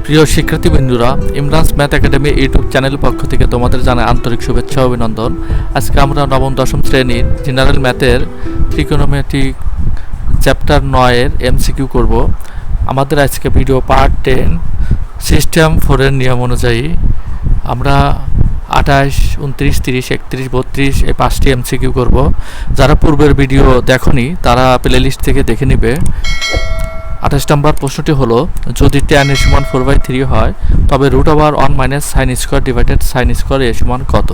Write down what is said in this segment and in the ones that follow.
প্রিয় শিক্ষার্থীবৃন্দুরা, Imran's math academy YouTube চ্যানেলের পক্ষ থেকে তোমাদের জানাই আন্তরিক শুভেচ্ছা ও অভিনন্দন। আজকে আমরা নবম দশম শ্রেণীর জেনারেল ম্যাথের ত্রিকোণমিতিক চ্যাপ্টার 9-এর এমসিকিউ করব। আমাদের আজকে ভিডিও পার্ট 10 সিস্টেম 4-এর নিয়ম অনুযায়ী আমরা 28, 29, 30, 31, 32 এই 5টি এমসিকিউ করব। যারা পূর্বের ভিডিও দেখোনি তারা প্লেলিস্ট থেকে দেখে নেবে। 28 নম্বর প্রশ্নটি হলো, যদি tan a সমান 4/3 হয় তবে √1 minus sine square divided sine square a সমান কত?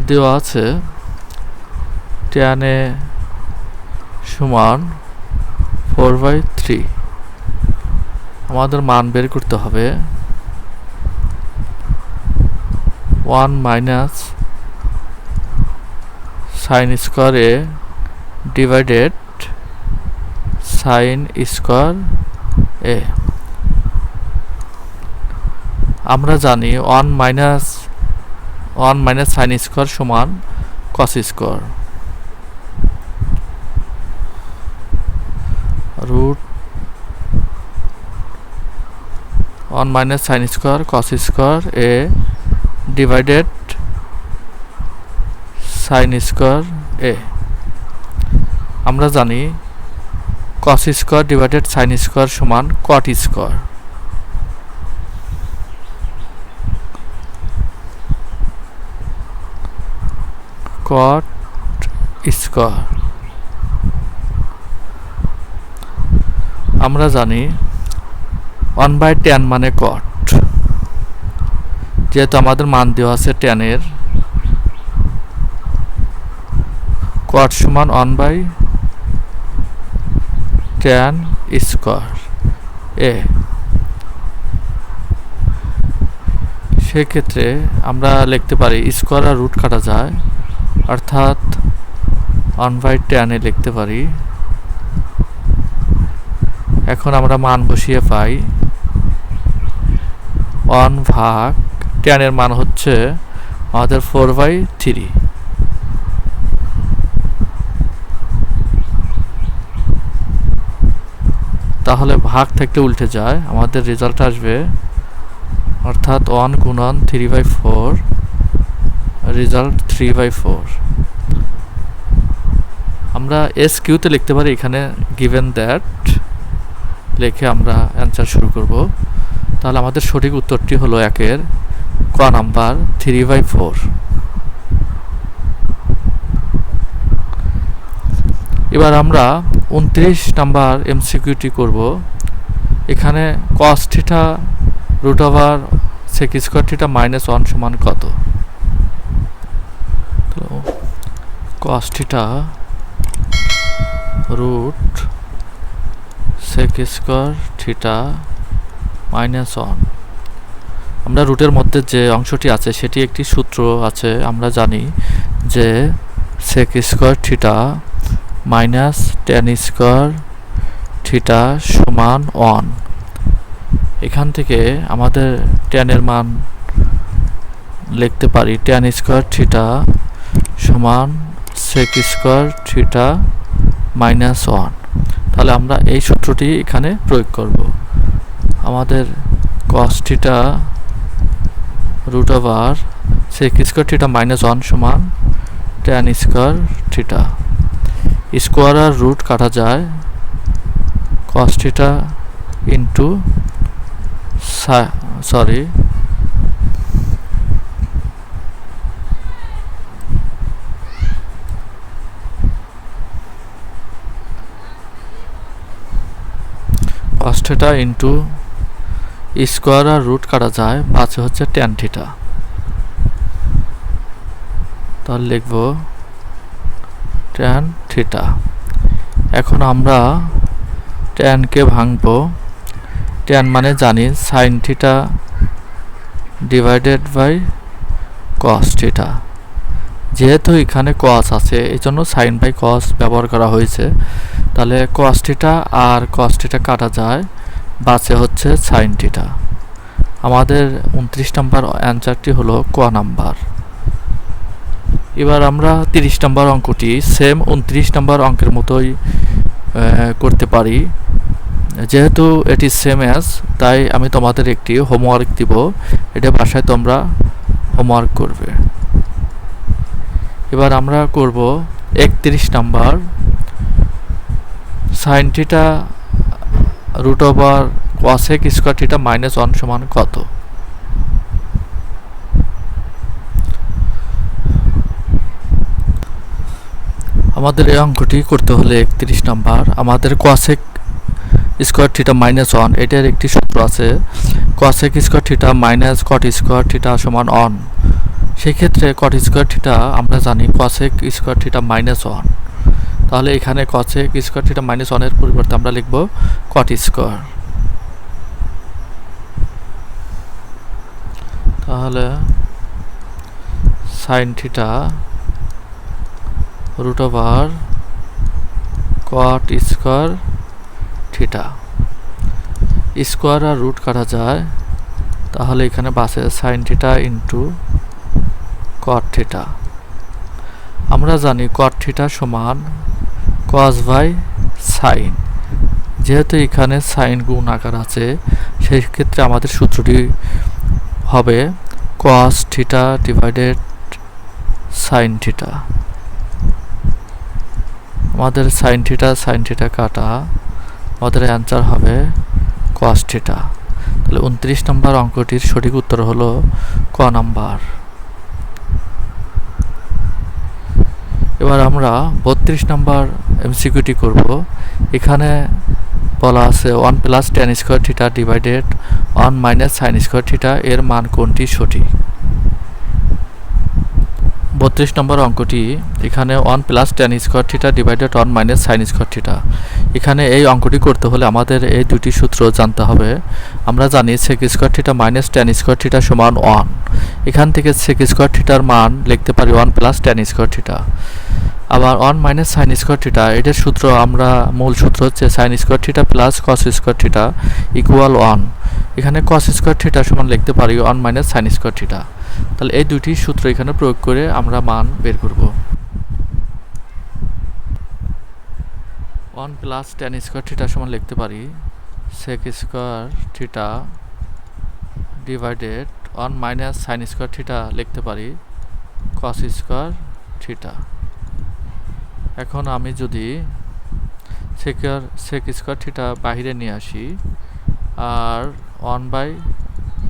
দেওয়া আছে tan a সমান 4/3। আমাদের মান বের করতে হবে 1 minus sine square a divided sine square A. আমরা জানি 1 মাইনাস সাইন স্কোয়ার সমান cos square, root 1 minus sine square cos square A divided sine square A. আমরা জানি cos square divided sine square সমান cot স্কোয়ার। cot square. আমরা জানি 1/tan মানে cot, যেহেতু আমাদের মান দেওয়া আছে tan এর, cot সমান 1/tan স্কোয়ার এ। সেক্ষেত্রে আমরা লিখতে পারি স্কোয়ার আর রুট কাটা যায়, অর্থাৎ 1/tan এ লিখতে পারি। এখন আমরা মান বসিয়ে পাই 1 ভাগ tan এর মান হচ্ছে আমাদের 4/3। তাহলে ভাগ থেকে উল্টে যায়, আমাদের রেজাল্ট আসবে অর্থাৎ 1 গুণন 3/4, রেজাল্ট 3/4। আমরা এস কিউতে লিখতে পারি, এখানে গিভেন দ্যাট লিখে আমরা অ্যান্সার শুরু করব। তাহলে আমাদের সঠিক উত্তরটি হলো একের ক নাম্বার 3/4। এবার আমরা 29 নাম্বার এমসিকিউটি করব। এখানে cos theta √sec square theta -1 সমান কত? তো cos theta √sec square theta -1, আমরা রুটের মধ্যে যে অংশটি আছে সেটি একটি সূত্র আছে। আমরা জানি যে sec square theta minus tan square theta সমান 1। এখান থেকে আমাদের tan এর মান লিখতে পারি tan স্কোয়ার থিটা সমান sec স্কোয়ার থিটা -1। তাহলে আমরা এই সূত্রটি এখানে প্রয়োগ করব। আমাদের cos theta √sec square theta -1 সমান tan স্কোয়ার থিটা। স্কোয়ার আর রুট কাটা যায়, cos theta into cos theta into square আর রুট কাটা যায়, বাঁচে হচ্ছে tan থিটা। তাহলে লিখব tan থিটা। এখন আমরা tan কে ভাঙব। tan মানে জানি sin theta divided by cos theta. যেহেতু এখানে cos আছে এই জন্য sin বাই cos ব্যবহার করা হয়েছে। তাহলে cos থিটা আর cos থিটা কাটা যায়, বাঁচে হচ্ছে sin থিটা। আমাদের 29 নম্বর অ্যান্সারটি হলো ক নাম্বার। এবার আমরা 30 নম্বর অঙ্কটি সেম 29 নম্বর অঙ্কের মতোই করতে পারি। যেহেতু এটি সেম অ্যাজ, তাই আমি তোমাদের একটি হোমওয়ার্ক দিব, এটা বাসায় তোমরা হোমওয়ার্ক করবে। এবার আমরা করব 31 number, sine theta root over cosec square theta minus 1 সমান কত? আমাদের এই অঙ্কটি করতে হলে 31 নাম্বার, আমাদের কোসেক স্কয়ার থিটা মাইনাস 1 এটার একটি সূত্র আছে, কোসেক স্কয়ার থিটা মাইনাস কট স্কয়ার থিটা সমান 1। সেই ক্ষেত্রে কট স্কয়ার থিটা আমরা জানি কোসেক স্কয়ার থিটা মাইনাস 1, তাহলে এখানে কোসেক স্কয়ার থিটা মাইনাস 1 এর পরিবর্তে আমরা লিখব কট স্কয়ার। তাহলে sine theta root over cot square theta, square আর রুট কাটা যায়, তাহলে এখানে বাসে sine theta into cot theta. আমরা জানি কট থিটা সমান কস বাই সাইন, যেহেতু এখানে সাইন গুণ আকার আছে, সেই ক্ষেত্রে আমাদের সূত্রটি হবে cos theta divided sine theta. আমাদের সাইন থিটা কাটা, আমাদের অ্যান্সার হবে কস থিটা। তাহলে 29 নম্বর অঙ্কটির সঠিক উত্তর হলো ক নাম্বার। এবার আমরা 32 নম্বর এমসিকিউটি করব। এখানে বলা আছে 1 plus tan square theta divided 1 minus sine square theta এর মান কোনটি সঠিক? 32 নম্বর অঙ্কটি, এখানে 1 plus tan square theta divided 1 minus sine square theta. এখানে এই অঙ্কটি করতে হলে আমাদের এই দুটি সূত্র জানতে হবে। আমরা জানি sec square theta minus tan square theta সমান 1। এখান থেকে সেক স্কোয়ার থিটার মান লিখতে পারি 1 প্লাস ট্যান স্কোয়ার থিটা। আবার 1 মাইনাস সাইন স্কোয়ার থিটা, এটার সূত্র আমরা মূল সূত্র হচ্ছে sign square theta plus cos square theta equal 1। এখানে কস স্কোয়ার থিটা সমান লিখতে পারি 1 মাইনাস সাইন স্কোয়ার থিটা। তাহলে এই দুটি সূত্র এখানে প্রয়োগ করে আমরা মান বের করব। 1 প্লাস ট্যান স্কোয়ার থিটা সমান লিখতে পারি sec square theta divided 1 minus sine square theta লিখতে পারি কস স্কোয়ার থিটা। এখন আমি যদি সেক স্কোয়ার থিটা বাহিরে নিয়ে আসি আর 1 বাই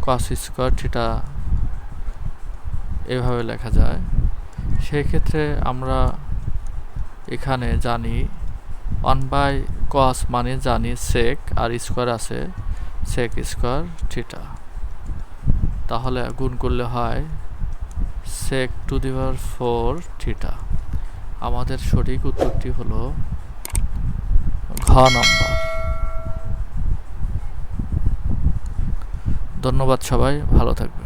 কস স্কোয়ার থিটা এভাবে লেখা যায়, সেই ক্ষেত্রে আমরা এখানে জানি 1 বাই কস মানে জানি সেক, আর স্কোয়ার আছে সেক স্কোয়ার থিটা, তাহলে গুণ করলে হয় সেক টু দি পাওয়ার 4 থিটা। আমাদের সঠিক উত্তরটি হলো ঘ নম্বর। ধন্যবাদ সবাই, ভালো থাকবে।